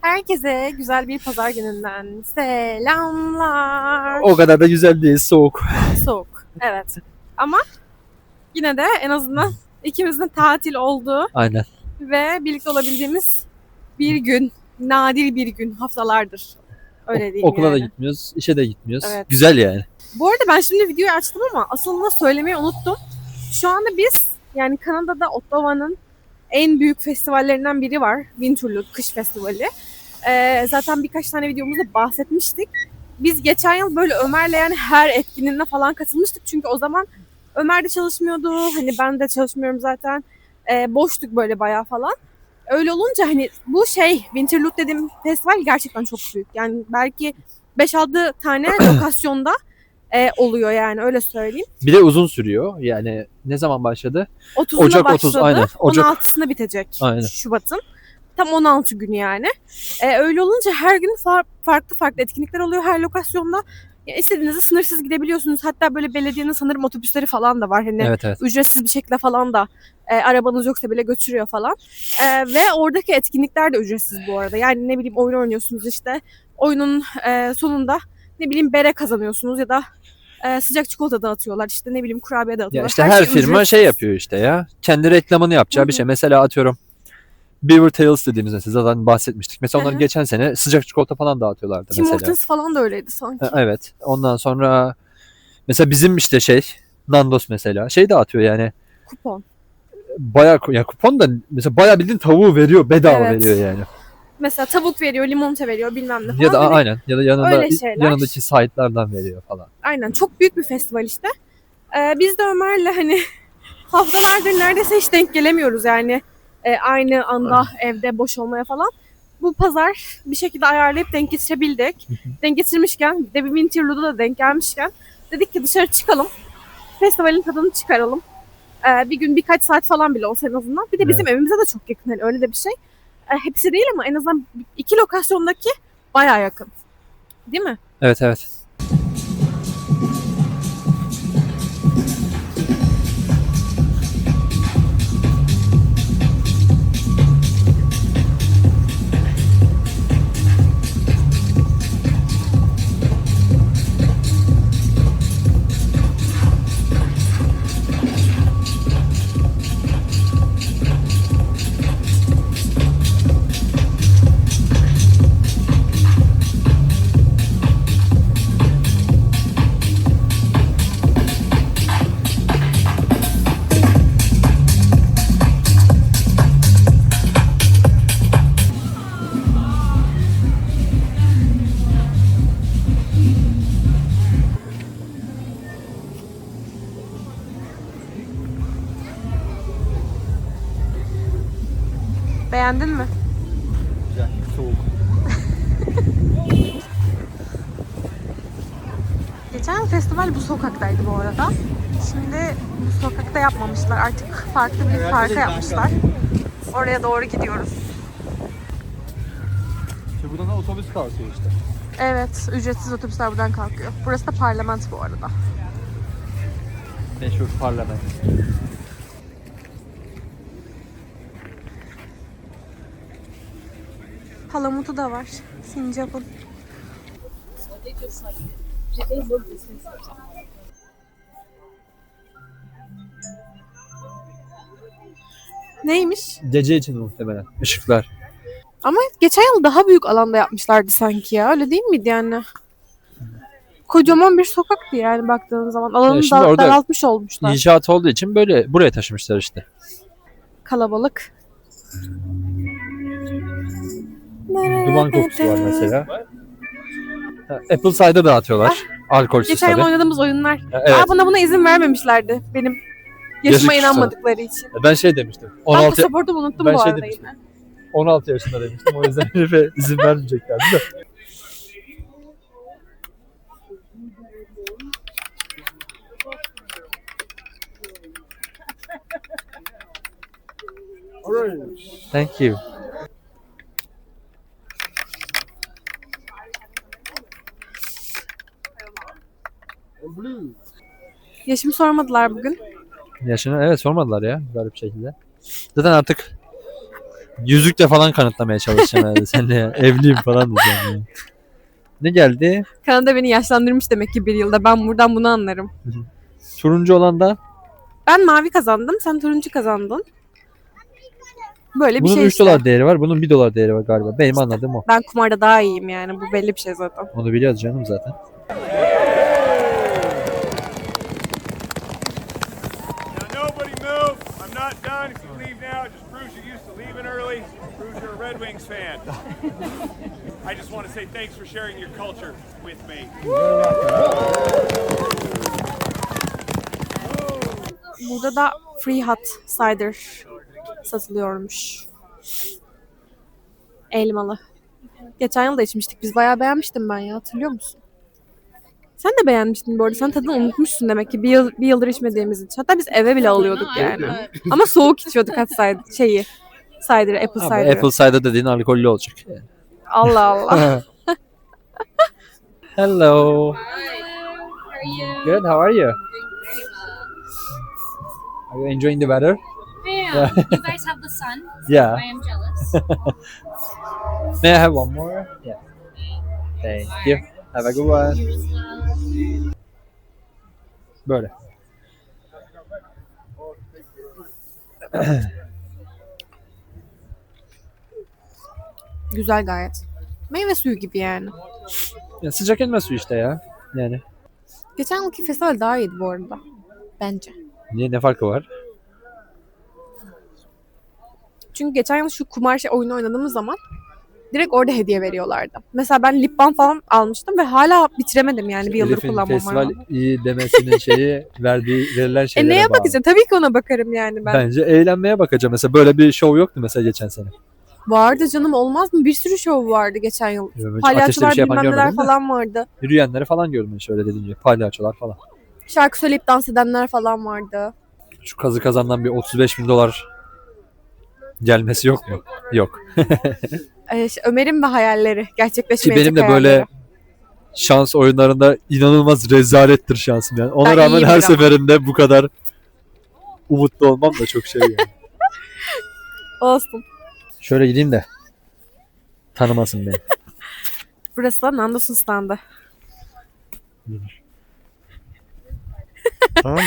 Herkese güzel bir pazar gününden selamlar. O kadar da güzel değil, soğuk. Soğuk, evet. Ama yine de en azından ikimizin tatil olduğu Aynen. ve birlikte olabildiğimiz bir gün, nadir bir gün, haftalardır. Öyle diyeyim Okula da yani. gitmiyoruz, işe de gitmiyoruz. Evet. Güzel yani. Bu arada ben şimdi videoyu açtım ama aslında söylemeyi unuttum. Şu anda biz yani Kanada'da Ottawa'nın en büyük festivallerinden biri var. Winterlude Kış Festivali. Zaten birkaç tane videomuzda bahsetmiştik. Biz geçen yıl böyle Ömer'le yani her etkinliğine falan katılmıştık. Çünkü o zaman Ömer de çalışmıyordu. Hani ben de çalışmıyorum zaten. Boştuk böyle bayağı falan. Öyle olunca hani bu Winterlude dediğim festival gerçekten çok büyük. Yani belki 5-6 tane lokasyonda oluyor yani öyle söyleyeyim. Bir de uzun sürüyor. Yani ne zaman başladı? 30'unda Ocak 30, başladı. aynen. Ocak. 16'sında bitecek Aynen. Şubat'ın. Tam 16 günü yani. Öyle olunca her gün farklı farklı etkinlikler oluyor her lokasyonda. Ya istediğinizde sınırsız gidebiliyorsunuz. Hatta böyle belediyenin sanırım otobüsleri falan da var. Hani Evet, evet. ücretsiz bir şekilde falan da arabanız yoksa bile götürüyor falan. Ve oradaki etkinlikler de ücretsiz bu arada. Yani ne bileyim oyun oynuyorsunuz işte. Oyunun sonunda ne bileyim bere kazanıyorsunuz ya da sıcak çikolata dağıtıyorlar. İşte ne bileyim kurabiye Ya dağıtıyorlar. işte Her her şey firma ücretsiz. şey yapıyor işte ya. Kendi reklamını yapacağı bir şey. Mesela atıyorum Beaver Tails dediğimiz mesela zaten bahsetmiştik. Mesela Hı onlar hı. geçen sene sıcak çikolata falan dağıtıyorlardı Tim mesela. Hortons falan da öyleydi sanki. Evet. Ondan sonra mesela bizim işte Nandos mesela dağıtıyor yani. Kupon. Bayağı ya kupon da mesela bayağı bildiğin tavuğu veriyor, bedava veriyor Evet. yani. Mesela tavuk veriyor, limonata veriyor bilmem ne Ya falan. da Hani aynen ya da öyle şeyler. yanındaki site'lardan veriyor falan. Aynen çok büyük bir festival işte. Biz de Ömer'le hani haftalardır neredeyse hiç denk gelemiyoruz yani. Aynı anda evde boş olmaya falan. Bu pazar bir şekilde ayarlayıp denk getirebildik. Denk getirmişken, bir de bir Winterlude'a da denk gelmişken dedik ki dışarı çıkalım. Festivalin tadını çıkaralım. Bir gün birkaç saat falan bile olsa en azından. Bir de bizim Evet. evimize de çok yakın. Hani öyle de bir şey. Hepsi değil ama en azından iki lokasyondaki bayağı yakın. Değil mi? Evet, evet. Beğendin mi? Güzel, soğuk. Geçen festival bu sokaktaydı bu arada. Şimdi bu sokakta yapmamışlar. Artık farklı bir parka yapmışlar. Oraya doğru gidiyoruz. İşte buradan da otobüs kalkıyor işte. Evet, ücretsiz otobüsler buradan kalkıyor. Burası da parlament bu arada. Meşhur parlament. Palamutu da var. Sincap'ın. Neymiş? Gece için muhtemelen. Işıklar. Ama geçen yıl daha büyük alanda yapmışlardı sanki ya. Öyle değil miydi yani? Kocaman bir sokaktı yani baktığın zaman. Ya Alanı şimdi orada daraltmış olmuşlar. inşaat olduğu için böyle buraya taşımışlar işte. Kalabalık. Duman kokusu var mesela. Apple cider dağıtıyorlar. Alkolsüz Geçen yıl tabii. oynadığımız oyunlar. Evet. Buna izin vermemişlerdi. Benim yaşıma Yazık inanmadıkları için. Ben demiştim. Ben 16 pasaportumu unuttum ben bu şey arada demiştim. yine. 16 yaşında demiştim. O yüzden herife izin vermeyeceklerdi de. Thank you. Yaşımı sormadılar bugün. Yaşını evet sormadılar ya garip şekilde. Zaten artık Yüzükle falan kanıtlamaya çalışacağım herhalde. Seninle ya. Evliyim falan diyeceğim ya. Ne geldi? Kanada beni yaşlandırmış demek ki bir yılda. Ben buradan bunu anlarım. Turuncu olan da Ben mavi kazandım, sen turuncu kazandın. Böyle bir bunun şey 3 işte. dolar değeri var. Bunun 1 dolar değeri var galiba. Benim anladığım o. Ben kumarda daha iyiyim yani. Bu belli bir şey zaten. Onu biliyoruz canım zaten. Now nobody move. I'm not done. If you leave now, it just proves you're used to leaving early. Proves you're a Red Wings fan. I just want to say thanks for sharing your culture with me. Burada da free hot cider satılıyormuş. Elmalı. Geçen yıl da içmiştik. Biz bayağı beğenmiştim ben ya. Hatırlıyor musun? Sen de beğenmiştin bu arada. Sen tadını unutmuşsun demek ki. Bir yıldır içmediğimiz için. Hatta biz eve bile alıyorduk yani. Ama soğuk içiyorduk hot cider. Cider, apple Ama cider. apple cider dediğin alkollü olacak. Yani. Allah Allah. Hello. Hi. How are you? Good. How are you? Very well. Are you enjoying the weather? Yeah. You guys have the sun. So Yeah. I am jealous. May I have one more? Yeah. Thank you. Have a good one. You as well. Böyle. Güzel gayet. Meyve suyu gibi yani. Ya sıcak elma suyu işte ya. Yani. Geçen yılki festival daha iyiydi bu arada. Bence. Niye, ne farkı var? Çünkü geçen yıl şu kumar oyunu oynadığımız zaman direkt orada hediye veriyorlardı. Mesela ben lip balm falan almıştım ve hala bitiremedim yani bir yıldır Elif'in kullanmama festival rağmen. iyi demesinin şeyi verilen şeylere Neye bağlı. bakacağım? Tabii ki ona bakarım yani ben. Bence eğlenmeye bakacağım. Mesela böyle bir show yoktu mesela geçen sene. Vardı canım, olmaz mı? Bir sürü şov vardı geçen yıl. Hiç ateşli Palyaçolar bir şey yapan bilmem neler görmedim de. falan vardı. Yürüyenleri falan gördüm şöyle dediğin gibi. Palyaçolar falan. Şarkı söyleyip dans edenler falan vardı. Şu kazı kazandan bir 35 bin dolar gelmesi yok mu? Yok. Ömer'in ve hayalleri Ki gerçekleşmeyecek benim de hayalleri. böyle şans oyunlarında inanılmaz rezalettir şansım yani. Ona Ben rağmen iyiyimdir her ama. seferinde bu kadar umutlu olmam da çok şey yani. Olsun. Şöyle gideyim de tanımasın beni. Burası da Nandos'un standı. Tamam mı?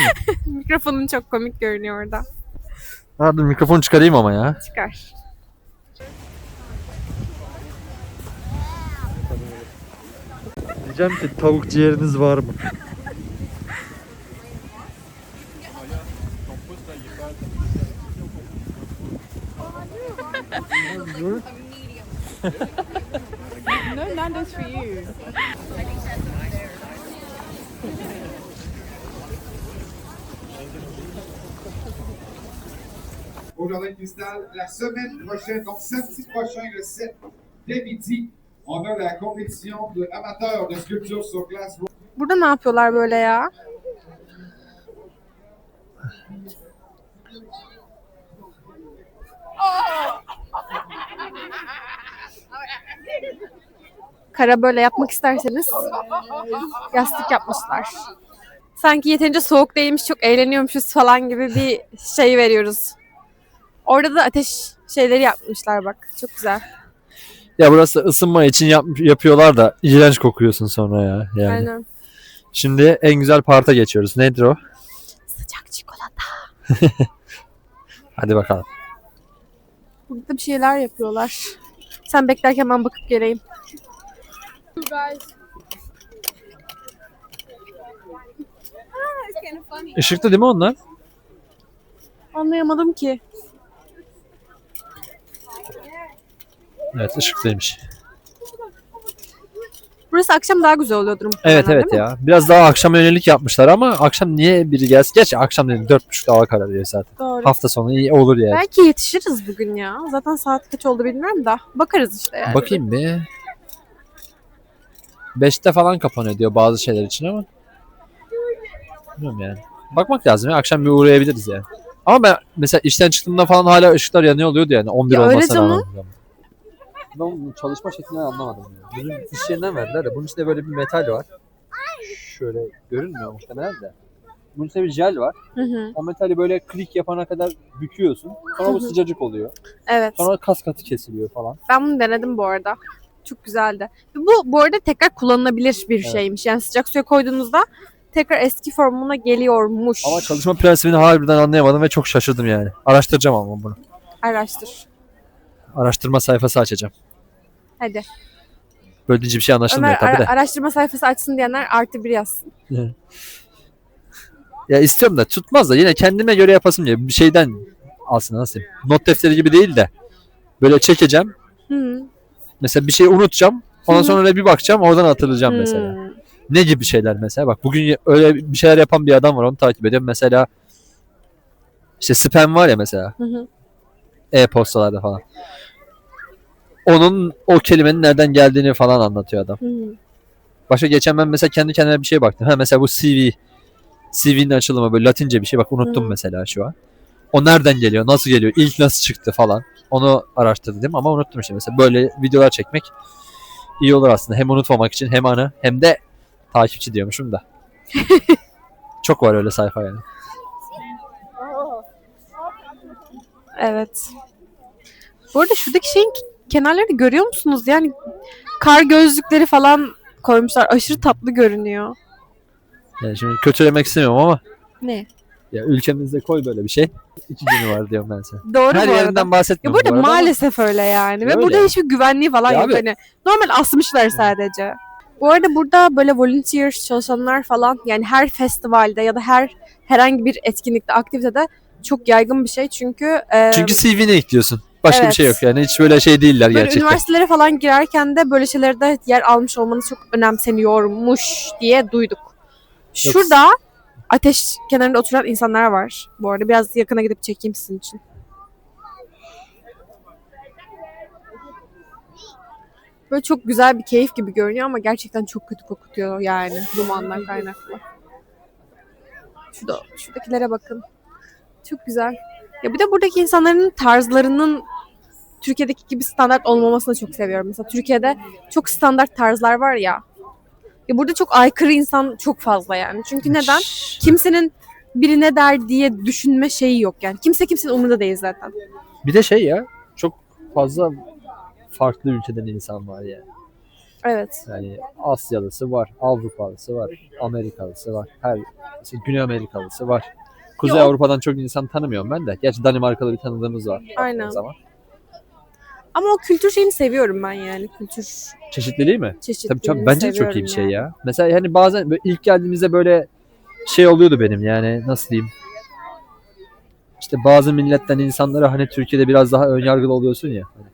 Mikrofonun çok komik görünüyor orada. Ha, dur mikrofonu çıkarayım ama ya. Çıkar. Diyeceğim ki tavuk ciğeriniz var mı? No Nando's for you. au Jardin Cristal la semaine prochaine. Donc, samedi prochain, le 7 dès midi, on a la compétition de amateurs de sculpture sur glace. Burada ne yapıyorlar böyle ya? Kara böyle yapmak isterseniz yastık yapmışlar. Sanki yeterince soğuk değilmiş, çok eğleniyormuşuz falan gibi bir şey veriyoruz. Orada da ateş şeyleri yapmışlar bak. Çok güzel. Ya burası ısınma için yapıyorlar da iğrenç kokuyorsun sonra ya. Yani. Aynen. Şimdi en güzel parta geçiyoruz. Nedir o? Sıcak çikolata. Hadi bakalım. Burada bir şeyler yapıyorlar. Sen beklerken ben bakıp geleyim. Işıklı değil mi onlar? Anlayamadım ki. Evet, ışıklıymış. Burası akşam daha güzel oluyordur muhtemelen, Evet evet değil mi? ya. Biraz daha akşama yönelik yapmışlar ama akşam niye biri gelsin? Gerçi akşam dedim 4.30'da hava kararıyor zaten. Doğru. Hafta sonu iyi olur yani. Belki yetişiriz bugün ya. Zaten saat kaç oldu bilmiyorum da. Bakarız işte yani. Bakayım bir. 5'te falan kapanıyor diyor bazı şeyler için ama. Bilmiyorum yani. Bakmak lazım ya. Akşam bir uğrayabiliriz yani. Ama ben mesela işten çıktığımda falan hala ışıklar yanıyor oluyordu yani. 11 Ya öyle olmasına canım. rağmen. Ben bu çalışma şeklini anlamadım ya. Bizim iş yerinden verdiler de bunun içinde böyle bir metal var. Şöyle görünmüyor muhtemelen de. Bunun içinde bir jel var. Hı hı. O metali böyle klik yapana kadar büküyorsun. Sonra bu sıcacık oluyor. Evet. Sonra kas katı kesiliyor falan. Ben bunu denedim bu arada. Çok güzeldi. Bu arada tekrar kullanılabilir bir Evet. şeymiş. Yani sıcak suya koyduğunuzda tekrar eski formuna geliyormuş. Ama çalışma prensibini harbiden anlayamadım ve çok şaşırdım yani. Araştıracağım ama bunu. Araştır. Araştırma sayfası açacağım. Hadi. Bölünce bir şey anlaşılmıyor Ömer tabii de. araştırma sayfası açsın diyenler +1 yazsın. Ya istiyorum da tutmaz da yine kendime göre yapasım diye bir şeyden aslında nasıl diyeyim, not defteri gibi değil de böyle çekeceğim. Hı. Mesela bir şeyi unutacağım. Ondan Hı. sonra öyle bir bakacağım oradan hatırlayacağım mesela. Hmm. Ne gibi şeyler mesela? Bak bugün öyle bir şeyler yapan bir adam var onu takip ediyorum. Mesela işte spam var ya mesela Hı hı. e-postalarda falan. Onun o kelimenin nereden geldiğini falan anlatıyor adam. Hı. Başka geçen ben mesela kendi kendime bir şeye baktım. Ha mesela bu CV'nin açılımı böyle Latince bir şey. Bak unuttum Hı. mesela şu an. O nereden geliyor? Nasıl geliyor? İlk nasıl çıktı falan. Onu araştırdım ama unuttum işte. Mesela böyle videolar çekmek iyi olur aslında. Hem unutmamak için hem anı hem de takipçi diyormuşum da. Çok var öyle sayfa yani. Evet. Bu arada şuradaki şeyin kenarlarını görüyor musunuz? Yani kar gözlükleri falan koymuşlar. Aşırı tatlı görünüyor. Yani şimdi kötülemek istemiyorum ama Ne? ya ülkemizde koy böyle bir şey. İki günü var diyorum ben sana. Doğru Her bu arada. yerinden Ya bahsetmiyorum burada bu arada ama maalesef öyle yani. Ve Öyle. burada hiçbir güvenliği falan Ya yok. abi- Hani normal asmışlar sadece. Bu arada burada böyle volunteer çalışanlar falan yani her festivalde ya da herhangi bir etkinlikte, aktivitede çok yaygın bir şey. Çünkü Çünkü CV'ne ekliyorsun. Başka bir Evet. şey yok yani. Hiç böyle şey değiller böyle gerçekten. üniversitelere falan girerken de böyle şeylerde yer almış olmanız çok önemseniyormuş diye duyduk. Şurada ateş kenarında oturan insanlar var. Bu arada biraz yakına gidip çekeyim sizin için. Böyle çok güzel bir keyif gibi görünüyor ama gerçekten çok kötü kokutuyor yani dumandan kaynaklı. Şuradakilere bakın. Çok güzel. Ya bir de buradaki insanların tarzlarının Türkiye'deki gibi standart olmamasını çok seviyorum. Mesela Türkiye'de çok standart tarzlar var ya. Ya burada çok aykırı insan çok fazla yani. Çünkü neden? Kimsenin biri ne der diye düşünme şeyi yok yani. Kimse kimsenin umurunda değil zaten. Bir de şey ya çok fazla farklı ülkeden insan var yani. Evet. Yani Asyalısı var, Avrupalısı var, Amerikalısı var, mesela Güney Amerikalısı var. Kuzey Yok. Avrupa'dan çok insan tanımıyorum ben de. Gerçi Danimarkalı bir tanıdığımız var. Aynen. baktığın Zaman. Ama o kültür şeyini seviyorum ben yani. Kültür Çeşitliliği mi? çeşitliliğini Tabii bence de çok seviyorum iyi bir şey yani. ya. Mesela hani bazen böyle ilk geldiğimizde böyle şey oluyordu benim yani nasıl diyeyim. İşte bazı milletten insanlara hani Türkiye'de biraz daha önyargılı oluyorsun ya. Hani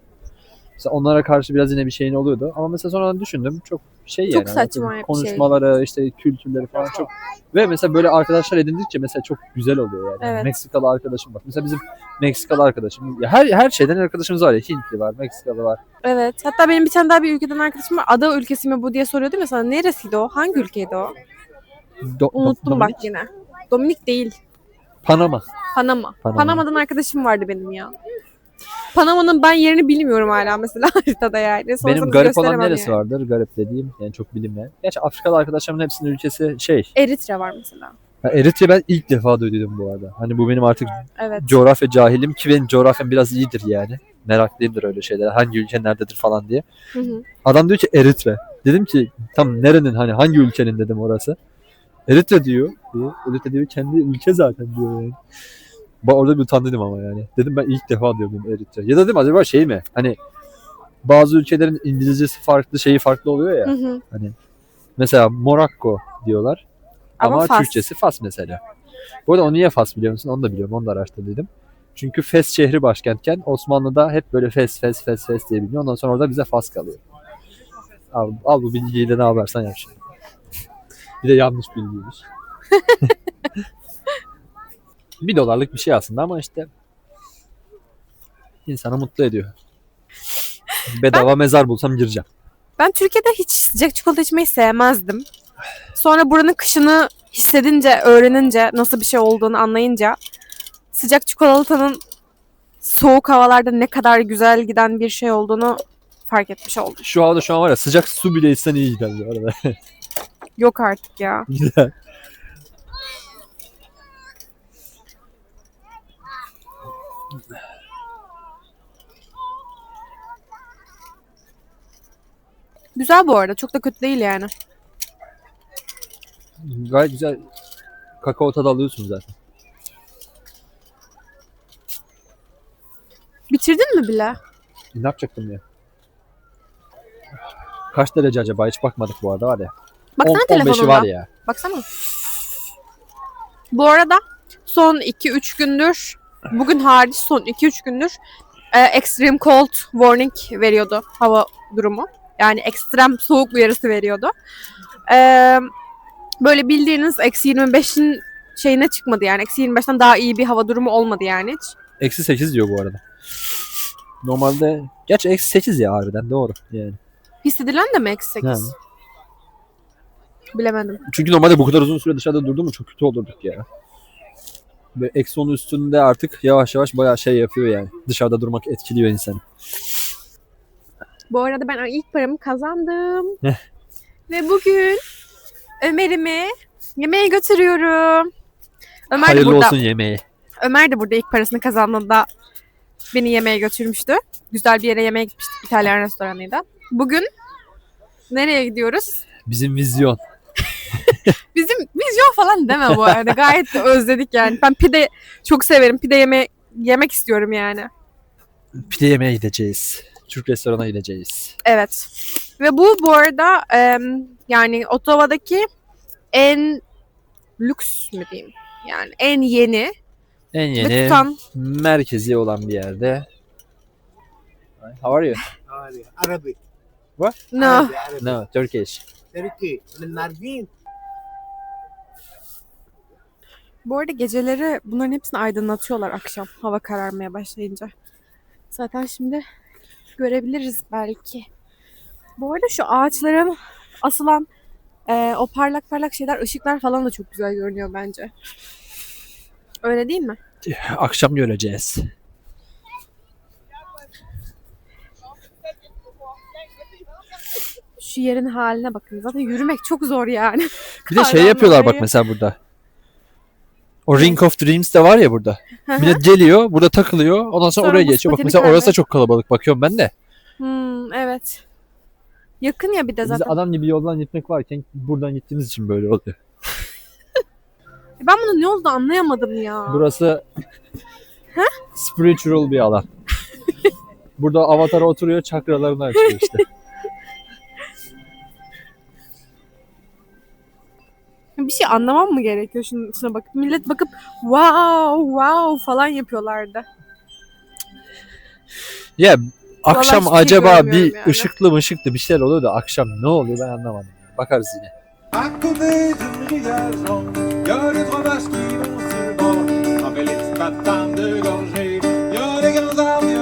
mesela onlara karşı biraz yine bir şeyin oluyordu. Ama mesela sonradan düşündüm çok şey Çok yani. saçma bir şey. Konuşmaları işte kültürleri falan çok. Ve mesela böyle arkadaşlar edindikçe mesela çok güzel oluyor yani. Evet. Meksikalı arkadaşım bak. Mesela bizim Meksikalı arkadaşım. Ya her şeyden arkadaşımız var ya. Hintli var, Meksikalı var. Evet. Hatta benim bir tane daha bir ülkeden arkadaşım var. Ada ülkesi mi bu diye soruyordu ya sana. Neresiydi o? Hangi ülkeydi o? Unuttum Dominik? bak yine. Dominik değil. Panama. Panama. Panama. Panama'dan arkadaşım vardı benim ya. Panama'nın ben yerini bilmiyorum hala mesela haritada yani. Benim Sorsanız garip olan gösteremem neresi yani. vardır? Garip dediğim yani çok bilinmeyen. Gerçi Afrikalı arkadaşlarımın hepsinin ülkesi şey. Eritre var mesela. Ya Eritre ben ilk defa duydum bu arada. Hani bu benim artık Evet. coğrafya cahilim ki benim coğrafyam biraz iyidir yani. Meraklıyımdır öyle şeyler. Hangi ülke nerededir falan diye. Hı hı. Adam diyor ki Eritre. Dedim ki tam nerenin hani hangi ülkenin dedim orası. Eritre diyor. Eritre diyor kendi ülke zaten diyor yani. Orada bir utandım ama yani. Dedim ben ilk defa diyordum Eritre. Ya da dedim acaba şey mi? Hani bazı ülkelerin İngilizcesi farklı şeyi farklı oluyor ya. Hı hı. Mesela Monaco diyorlar. Ama Fas. Türkçesi Fas mesela. Bu arada o niye Fas biliyor musun? Onu da biliyorum. Onu da araştırdım. Çünkü Fes şehri başkentken Osmanlı'da hep böyle Fes diye biliniyor. Ondan sonra orada bize Fas kalıyor. Al bu bilgiyi de ne yaparsan yap şimdi. Bir de yanlış bilgiymiş. $1 bir şey aslında ama işte insanı mutlu ediyor. Bedava mezar bulsam gireceğim. Ben Türkiye'de hiç sıcak çikolata içmeyi sevmezdim. Sonra buranın kışını hissedince, öğrenince, nasıl bir şey olduğunu anlayınca sıcak çikolatanın soğuk havalarda ne kadar güzel giden bir şey olduğunu fark etmiş oldum. Şu havada şu an var ya sıcak su bile içsen iyi gider bu arada. Yok artık ya. Güzel. Güzel bu arada. Çok da kötü değil yani. Gayet güzel kakao tadı alıyorsun zaten. Bitirdin mi bile? Ne yapacaktım ya? Kaç derece acaba? Hiç bakmadık bu arada var ya. Baksana 15'i telefonunda. var ya. Baksana. Bu arada son 2-3 gündür, bugün hariç son 2-3 gündür extreme cold warning veriyordu hava durumu. Yani ekstrem soğuk uyarısı veriyordu. E, Böyle bildiğiniz -25'in şeyine çıkmadı yani. -25'ten daha iyi bir hava durumu olmadı yani hiç. -8 diyor bu arada. Normalde gerçi -8 ya harbiden doğru yani. Hissedilen de mi -8? Yani. Bilemedim. Çünkü normalde bu kadar uzun süre dışarıda durdu mu çok kötü olurduk ya. Ve -10'un üstünde artık yavaş yavaş bayağı şey yapıyor yani. Dışarıda durmak etkiliyor insanı. Bu arada ben ilk paramı kazandım. Ve bugün Ömer'imi yemeğe götürüyorum. Ömer de Hayırlı burada. olsun yemeği. Ömer de burada ilk parasını kazandığında beni yemeğe götürmüştü. Güzel bir yere yemeğe gitmiştik. İtalyan restoranıydı. Bugün nereye gidiyoruz? Bizim vizyon. Bizim vizyon falan deme bu arada. Gayet de özledik yani. Ben pide çok severim. Pide yemek istiyorum yani. Pide yemeye gideceğiz. Türk restorana gideceğiz. Evet. Ve bu arada yani Ottawa'daki en lüks mü diyeyim? Yani en yeni En ve yeni tutan. merkezi olan bir yerde. How are you? Arabic. No. Arabic. No, Turkish. Turkey. من Mardin. Bu arada geceleri bunların hepsini aydınlatıyorlar akşam hava kararmaya başlayınca. Zaten şimdi görebiliriz belki. Bu arada şu ağaçların asılan o parlak parlak şeyler, ışıklar falan da çok güzel görünüyor bence. Öyle değil mi? Akşam göreceğiz. Şu yerin haline bakın. Zaten yürümek çok zor yani. Bir de şey Kardan yapıyorlar bak dolayı. mesela burada. O Ring of Dreams de var ya burada. Millet geliyor, burada takılıyor. Ondan sonra Sonra oraya buz geçiyor. Bak pateni mesela orası da kaydı. çok kalabalık. Bakıyorum ben de. Evet. Yakın ya bir de Biz zaten. adam gibi yoldan gitmek varken buradan gittiğimiz için böyle oluyor. Ben bunu ne oldu anlayamadım ya. Burası spiritual bir alan. Burada avatar oturuyor, çakralarını açıyor işte. Bir şey anlamam mı gerekiyor şuna bakıp? Millet bakıp wow falan yapıyorlardı. Ya akşam hiçbir şey acaba görmüyorum bir yani. ışıklı bir şeyler oluyor da akşam ne oluyor ben anlamadım. Bakarız yine. À côté d'une rivière jaune, y a les trois vaches qui vont sur le bord. Avec les petites pattes femmes de gorgée, y a les grands arbres, y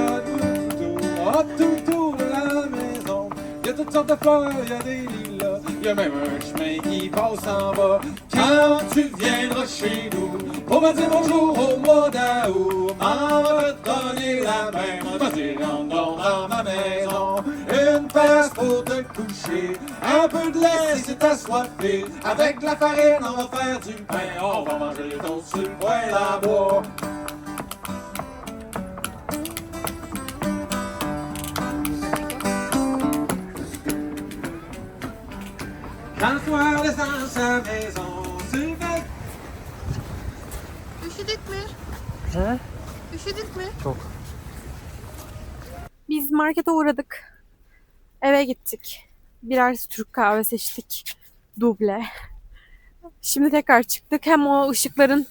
a tout autour de la maison. Y a toutes sortes de fleurs, y a des lilas, y a même un chemin qui passe en bas. Quand tu viendras chez nous, pour me dire bonjour au mois d'août, on va te donner la main, on va te dire rentre donc dans ma maison. Une place pour te coucher, un peu de lait si t'as soifé. Avec de la farine, on va faire du pain, on va manger les toasts sur le poêle à bois. Quand le soir descend sa maison, sur le Üşüdük mü? He? Üşüdük mü? Çok. Biz markete uğradık. Eve gittik. Birer Türk kahvesi içtik. Duble. Şimdi tekrar çıktık. Hem o ışıkların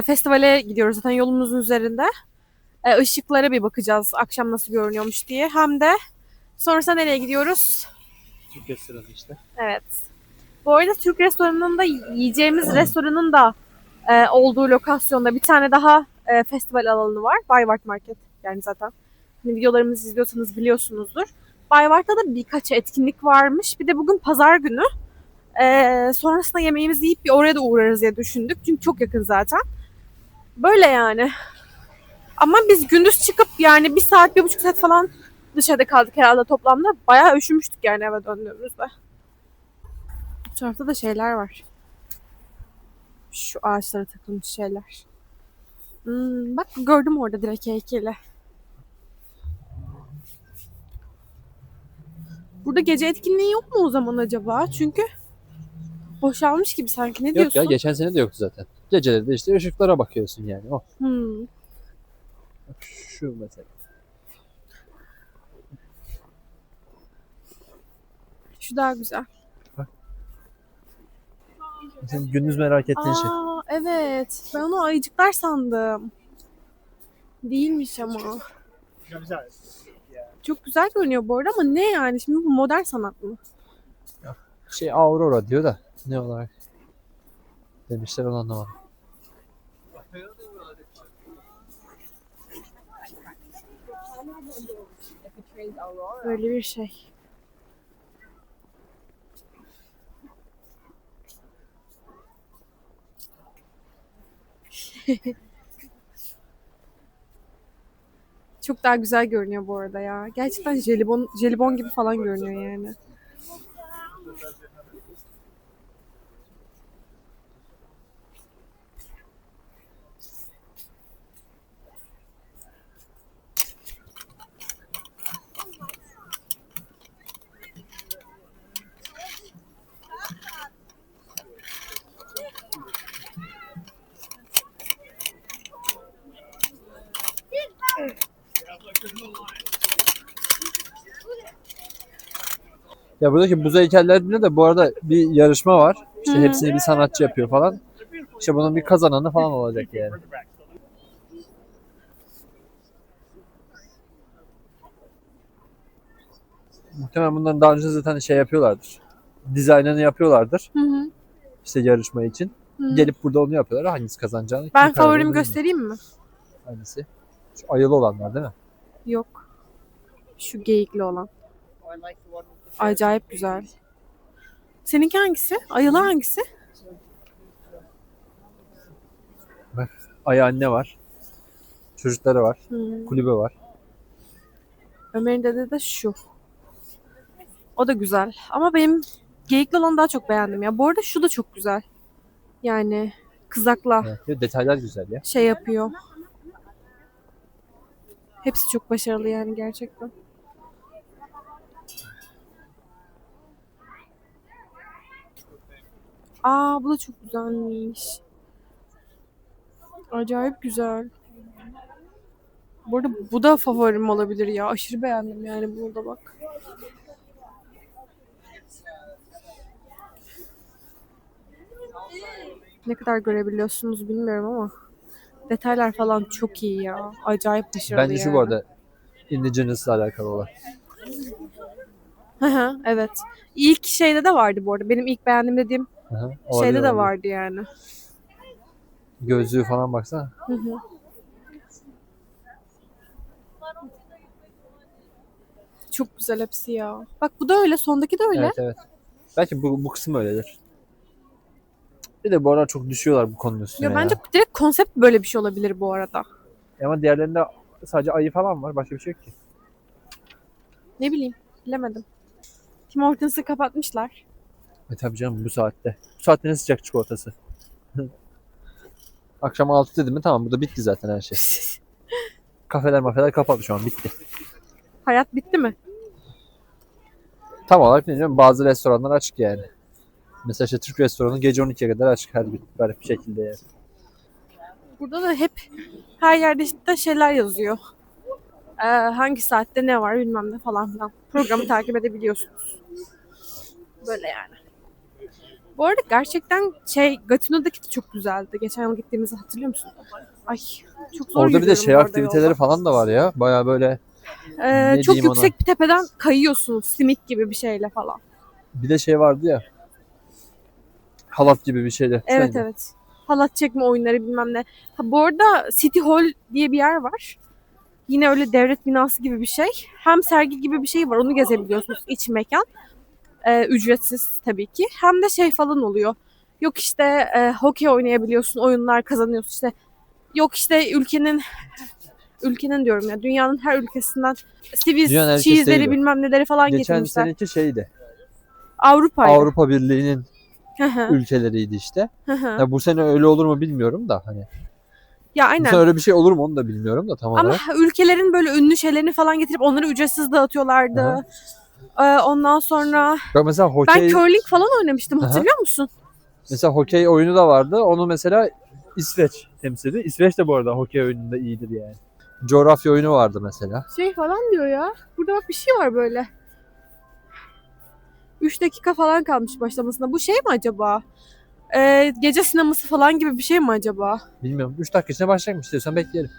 festivale gidiyoruz zaten yolumuzun üzerinde. Işıklara bir bakacağız akşam nasıl görünüyormuş diye. Hem de sonrasında nereye gidiyoruz? Türk restoranı işte. Evet. Bu arada Türk restoranında yiyeceğimiz restoranın da olduğu lokasyonda bir tane daha festival alanı var. Baybart Market yani zaten. Hani videolarımızı izliyorsanız biliyorsunuzdur. Bayvart'ta da birkaç etkinlik varmış. Bir de bugün pazar günü. Sonrasında yemeğimizi yiyip bir oraya da uğrarız diye düşündük. Çünkü çok yakın zaten. Böyle yani. Ama biz gündüz çıkıp yani 1 saat, 1,5 saat falan dışarıda kaldık herhalde toplamda. Bayağı üşümüştük yani eve döndüğümüzde. Bu tarafta da şeyler var. Şu ağaçlara takılmış şeyler. Bak gördüm orada direkt heykeli. Burada gece etkinliği yok mu o zaman acaba? Çünkü boşalmış gibi sanki. Ne Yok diyorsun? ya, geçen sene de yoktu zaten. Geceleri de işte ışıklara bakıyorsun yani. Oh, Hmm. şu mesela. Şu daha güzel. Senin gündüz merak ettiğin şey. Aa evet. Ben onu ayıcıklar sandım. Değilmiş ama. Çok güzel görünüyor bu arada ama ne yani? Şimdi bu modern sanat mı? Şey Aurora diyor da ne olarak demişler onu anlamadım. Böyle bir şey. Çok daha güzel görünüyor bu arada ya. Gerçekten jelibon gibi falan görünüyor yani. Ya buradaki buz heykellerinde de bu arada bir yarışma var. İşte Hı hı. hepsini bir sanatçı yapıyor falan. İşte bunun bir kazananı falan olacak yani. Muhtemelen bunların daha önce zaten şey yapıyorlardır. Dizaynını yapıyorlardır. Hı hı. İşte yarışma için. Hı. Gelip burada onu yapıyorlar. Hangisi kazanacağını. kim Ben karar favorimi veriyor göstereyim mi? bilmiyorum. Hangisi? Şu ayılı olanlar değil mi? Yok. Şu geyikli olan. Acayip güzel. Seninki hangisi? Ayılı hangisi? Ayı anne var. Çocukları var. Kulübe var. Ömer'in dediği de şu. O da güzel. Ama benim geyikli olanı daha çok beğendim ya. Bu arada şu da çok güzel. Yani kızakla Evet. Ve detaylar güzel ya. şey yapıyor. Hepsi çok başarılı yani gerçekten. Aa bu da çok güzelmiş. Acayip güzel. Bu arada bu da favorim olabilir ya. Aşırı beğendim yani burada bak. Ne kadar görebiliyorsunuz bilmiyorum ama detaylar falan çok iyi ya. Acayip başarılı Bence şu yani. bu arada Indigenous ile alakalı olan. Hı hı, evet. İlk şeyde de vardı bu arada. Benim ilk beğendiğim dediğim Aha, şeyde olabilir, de olabilir. vardı yani. Gözlüğü falan baksana. Hı hı. Çok güzel hepsi ya. Bak bu da öyle. Sondaki de öyle. Evet, evet. Belki bu kısım öyledir. Bir de bu aralar çok düşüyorlar bu konunun üstüne Ya ya. bence direkt konsept böyle bir şey olabilir bu arada. Ama diğerlerinde sadece ayı falan var. Başka bir şey yok ki. Ne bileyim. Bilemedim. Tim Hortons'ı kapatmışlar. Tabii canım bu saatte. Bu saatte ne sıcak çikolatası. Akşam 6 dedim mi tamam burada bitti zaten her şey. Kafeler kapalı şu an bitti. Hayat bitti mi? Tam olarak ne diyeyim bazı restoranlar açık yani. Mesela işte Türk restoranı gece 12'ye kadar açık her bir garip bir şekilde yani. Burada da hep her yerde işte şeyler yazıyor. Hangi saatte ne var bilmem ne falan filan. Programı takip edebiliyorsunuz. Böyle yani. Bu arada gerçekten Gatineau'daki de çok güzeldi. Geçen yıl gittiğimizi hatırlıyor musun? Ay çok zor Orada bir de yürüyorum şey bu arada aktiviteleri yolda. falan da var ya. Baya böyle ne Çok diyeyim yüksek bir tepeden kayıyorsunuz simit gibi bir şeyle falan. bir de şey vardı ya. Halat gibi bir şeyle. Evet Sen de. evet. Halat çekme oyunları bilmem ne. Ha, bu arada City Hall diye bir yer var. Yine öyle devlet binası gibi bir şey. Hem sergi gibi bir şey var. Onu gezebiliyorsunuz. İç mekan. Ücretsiz tabii ki. Hem de şey falan oluyor. Yok işte hokey oynayabiliyorsun. Oyunlar kazanıyorsun. İşte yok işte ülkenin diyorum ya. Dünyanın her ülkesinden Dünyanın her Swiss ülkesi cheese'leri değil o. bilmem neleri falan Geçen getirmişler. seneki şeydi. Avrupa'ydı. Avrupa Birliği'nin Hı hı, ülkeleriydi işte. hı hı. Ya bu sene öyle olur mu bilmiyorum da hani. Ya aynen. Mesela öyle bir şey olur mu onu da bilmiyorum da tam Ama olarak. ülkelerin böyle ünlü şeylerini falan getirip onları ücretsiz dağıtıyorlardı. Ondan sonra Bak mesela ben hokey, curling falan oynamıştım, Aha. hatırlıyor musun? mesela hokey oyunu da vardı. Onu mesela İsveç temsil ediyor. İsveç de bu arada hokey oyununda iyidir yani. Coğrafya oyunu vardı mesela. Şey falan diyor ya. Burada bak bir şey var böyle. 3 dakika falan kalmış başlamasına. Bu şey mi acaba? Gece sineması falan gibi bir şey mi acaba? Bilmiyorum. 3 dakika içinde başlayacakmış istiyorsan bekleyelim.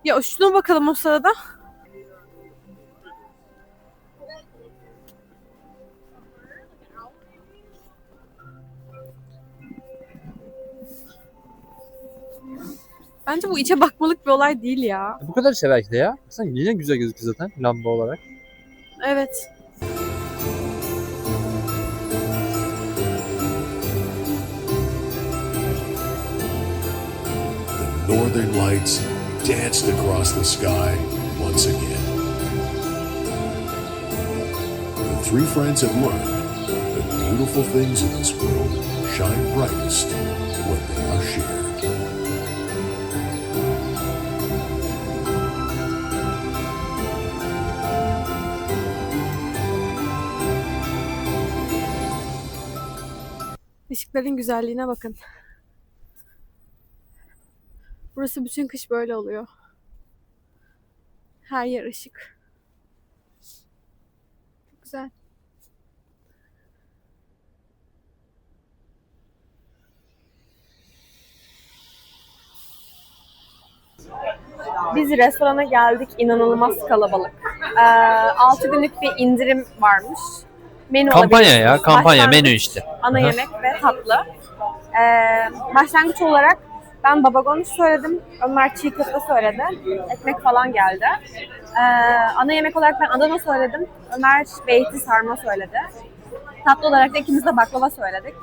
Ya şuna bakalım o sırada. Bence bu içe bakmalık bir olay değil ya. Bu kadar işte belki de ya. Sen yine güzel gözüküyor zaten lamba olarak. Evet. The northern lights danced across the sky once again. The three friends have learned that beautiful things in this world shine brightest when they are shared. Işıkların güzelliğine bakın. Burası bütün kış böyle oluyor. Her yer ışık. Çok güzel. Biz restorana geldik. İnanılmaz kalabalık. 6 günlük bir indirim varmış. Menü Kampanya ya. alabilirsiniz. Kampanya Başlangıç, menü işte. ana Aha. yemek ve tatlı. Başlangıç olarak ben baba ganoush söyledim. Ömer çiğ köfte söyledi. Ekmek falan geldi. Ana yemek olarak ben Adana söyledim. Ömer beyti sarma söyledi. Tatlı olarak da ikimiz de baklava söyledik.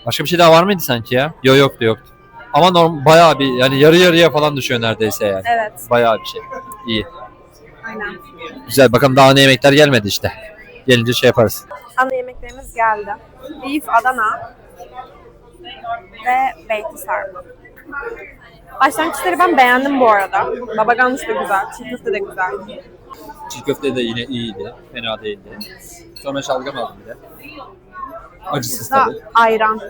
Başka bir şey daha var mıydı sanki ya? Yoktu. Ama bayağı bir yani yarı yarıya falan düşüyor neredeyse yani. Evet, Bayağı bir şey. İyi. aynen. Güzel. Bakalım daha ne yemekler gelmedi işte. Gelince şey yaparız. Ana yemeklerimiz geldi. Beef Adana ve beyti sarma. Başlangıçları ben beğendim bu arada. Baba ganoush da güzel, çiğ köfte de güzel. Çiğ köfte de yine iyiydi. Fena değildi. Sonra şalgam aldım bir de. Acısız Da tabii. ayran.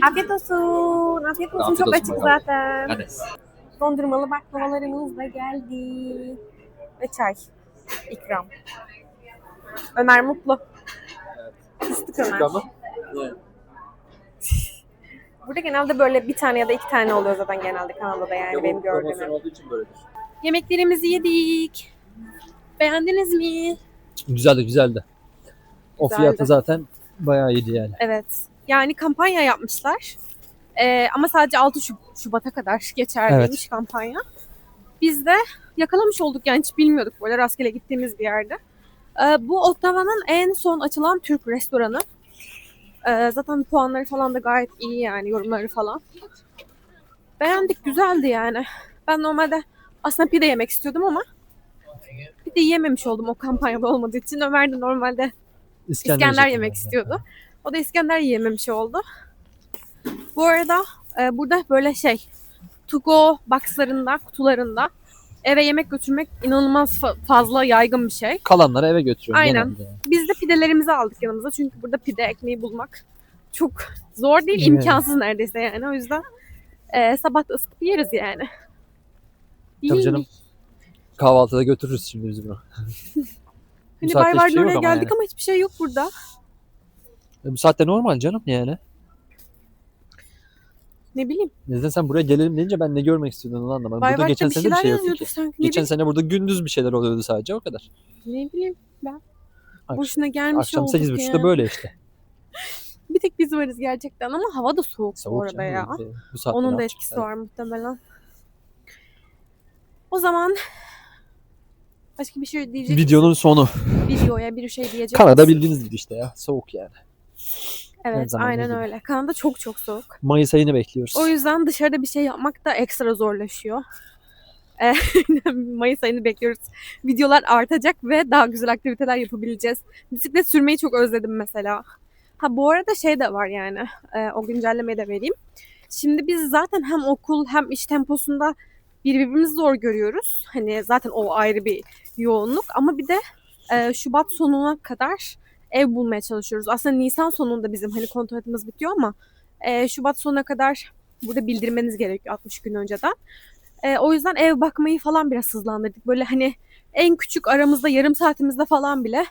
Afiyet olsun. Afiyet olsun. Afiyet Çok olsun açık bakalım. zaten. Hadi. Dondurmalı baklavalarımız da geldi. Ve çay. İkram. Ömer mutlu. Fıstık Ömer. Burada genelde böyle bir tane ya da iki tane oluyor zaten genelde Kanada'da yani benim gördüğüm. olduğu için böyledir. Yemeklerimizi yedik. Beğendiniz mi? Güzeldi. O Güzeldi. fiyatı zaten bayağı iyiydi yani. Evet. Yani kampanya yapmışlar. Ama sadece 6 Şubat'a kadar geçerliymiş kampanya. Biz de yakalamış olduk yani hiç bilmiyorduk böyle rastgele gittiğimiz bir yerde. Bu Ottawa'nın en son açılan Türk restoranı. Zaten puanları falan da gayet iyi yani yorumları falan. Beğendik, güzeldi yani. Ben normalde aslında pide yemek istiyordum ama pide yememiş oldum o kampanyada olmadığı için. Ömer de normalde İskender yemek istiyordu. O da İskender yiyememiş oldu. Bu arada burada böyle to go boxlarında, kutularında eve yemek götürmek inanılmaz fazla yaygın bir şey. Kalanları eve götürüyorum. Aynen. genelde yani. Biz de pidelerimizi aldık yanımıza çünkü burada pide ekmeği bulmak çok zor değil, Evet. imkansız neredeyse yani. O yüzden sabah da ısıtıp yeriz yani. Tabii İyi. canım. Kahvaltıda götürürüz şimdi biz bunu. Bu Hani saatte hiçbir Bayvar'ın şey yok oraya ama geldik yani. ama hiçbir şey yok burada. Bu saatte normal canım yani. Ne bileyim. Neden sen buraya gelelim deyince ben ne görmek istediğini onu anlamadım. Burada Bayvar'da geçen bir sene de bir şeyler şey yoktu yazıyordu ki. sanki. Geçen sene burada gündüz bir şeyler oluyordu sadece o kadar. Ne bileyim ben. Akş- Boşuna gelmiş Akşam olduk 8.30'da ya. böyle işte. Bir tek biz varız gerçekten ama hava da soğuk, bu Soğuk arada canım, ya. Bu saatte Onun ne da yapacak? etkisi var muhtemelen. O zaman başka bir şey diyecek Videonun sonu. videoya bir şey diyecek Kanada misin? bildiğiniz gibi işte ya. Soğuk yani. her Evet, zaman aynen gibi. öyle. Kanada çok çok soğuk. Mayıs ayını bekliyoruz. O yüzden dışarıda bir şey yapmak da ekstra zorlaşıyor. Mayıs ayını bekliyoruz. Videolar artacak ve daha güzel aktiviteler yapabileceğiz. Bisiklet sürmeyi çok özledim mesela. Ha bu arada şey de var yani. O güncellemeyi de vereyim. Şimdi biz zaten hem okul hem iş temposunda birbirimizi zor görüyoruz. Hani zaten o ayrı bir yoğunluk ama bir de Şubat sonuna kadar ev bulmaya çalışıyoruz. Aslında Nisan sonunda bizim hani kontratımız bitiyor ama Şubat sonuna kadar burada bildirmeniz gerekiyor 60 gün önceden. O yüzden ev bakmayı falan biraz hızlandırdık. Böyle hani en küçük aramızda yarım saatimizde falan bile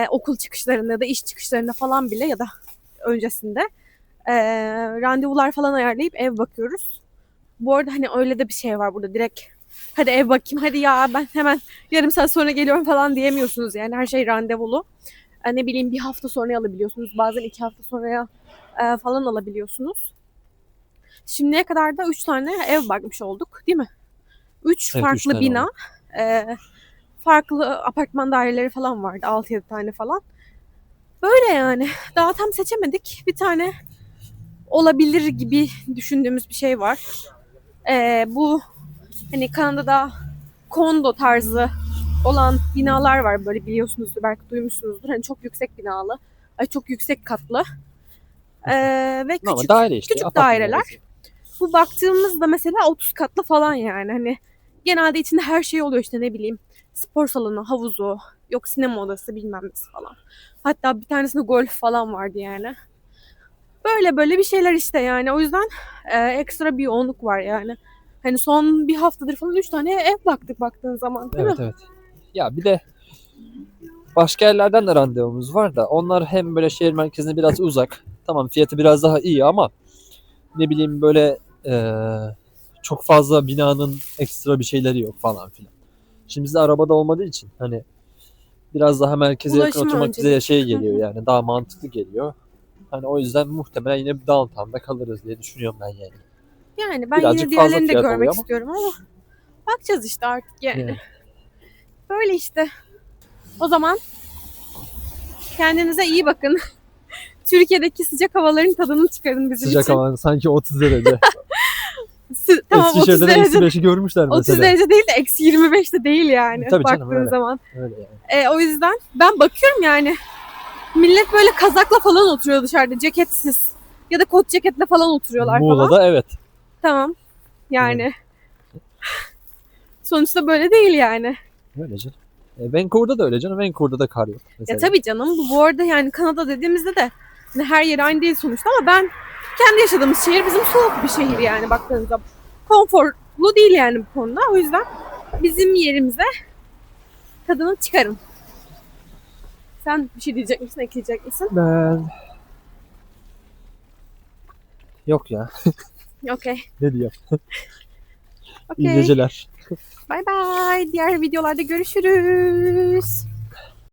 okul çıkışlarında ya da iş çıkışlarında falan bile ya da öncesinde randevular falan ayarlayıp ev bakıyoruz. Bu arada hani öyle de bir şey var burada direkt hadi ev bakayım hadi ya ben hemen yarım saat sonra geliyorum falan diyemiyorsunuz yani her şey randevulu. Ne bileyim bir hafta sonra alabiliyorsunuz bazen 2 hafta sonraya falan alabiliyorsunuz. Şimdiye kadar da 3 tane ev bakmış olduk değil mi? 3 Evet, üç farklı tane bina. oldu. Farklı apartman daireleri falan vardı 6-7 tane falan. Böyle yani daha tam seçemedik. Bir tane olabilir gibi düşündüğümüz bir şey var. Bu hani Kanada'da kondo tarzı olan binalar var böyle biliyorsunuzdur belki duymuşsunuzdur. Hani çok yüksek binalı, çok yüksek katlı ve Ama küçük daire işte. küçük apartman daireler. dairesi. Bu baktığımızda mesela 30 katlı falan yani hani genelde içinde her şey oluyor işte ne bileyim spor salonu, havuzu, yok sinema odası bilmem nesi falan. Hatta bir tanesinde golf falan vardı yani. Böyle bir şeyler işte yani o yüzden ekstra bir yoğunluk var yani. Hani son bir haftadır falan 3 tane ev baktık baktığın zaman değil Evet mi? evet. Ya bir de başka yerlerden de randevumuz var da onlar hem böyle şehir merkezine biraz uzak. Tamam fiyatı biraz daha iyi ama ne bileyim böyle çok fazla binanın ekstra bir şeyleri yok falan filan. Şimdi bizde arabada olmadığı için hani biraz daha merkeze yakın Ulaşım oturmak bize öncelik. şey geliyor yani daha mantıklı geliyor. Hani o yüzden muhtemelen yine bir downtown'da kalırız diye düşünüyorum ben yani. Yani ben Birazcık yine fazla diğerlerini de fiyat görmek oluyor ama. istiyorum ama bakacağız işte artık yani. Yani. Böyle işte. O zaman kendinize iyi bakın. Türkiye'deki sıcak havaların tadını çıkarın bizim Sıcak için. hava sanki 30 derece. Tamam 30 Eskişehir'de de derece. -5'i görmüşler 30 mesela. derece değil de -25 de değil yani Tabii canım baktığın öyle. zaman. Öyle yani. O yüzden ben bakıyorum yani millet böyle kazakla falan oturuyor dışarıda ceketsiz. Ya da kot ceketle falan oturuyorlar falan. Muğla'da evet. Tamam yani. Sonuçta böyle değil yani. Öyle canım. Vancouver'da da öyle canım. Vancouver'da da kar yok Ya mesela. tabii canım bu arada yani Kanada dediğimizde de hani her yer aynı değil sonuçta ama ben kendi yaşadığımız şehir bizim soğuk bir şehir yani baktığınız zaman. Konforlu değil yani bu konuda. O yüzden bizim yerimize tadını çıkarın. Sen bir şey diyecek misin, ekleyecek misin? Ben... Yok ya. Okey. Ne diyeyim? İyi Okey. geceler. Bye bye. Diğer videolarda görüşürüz.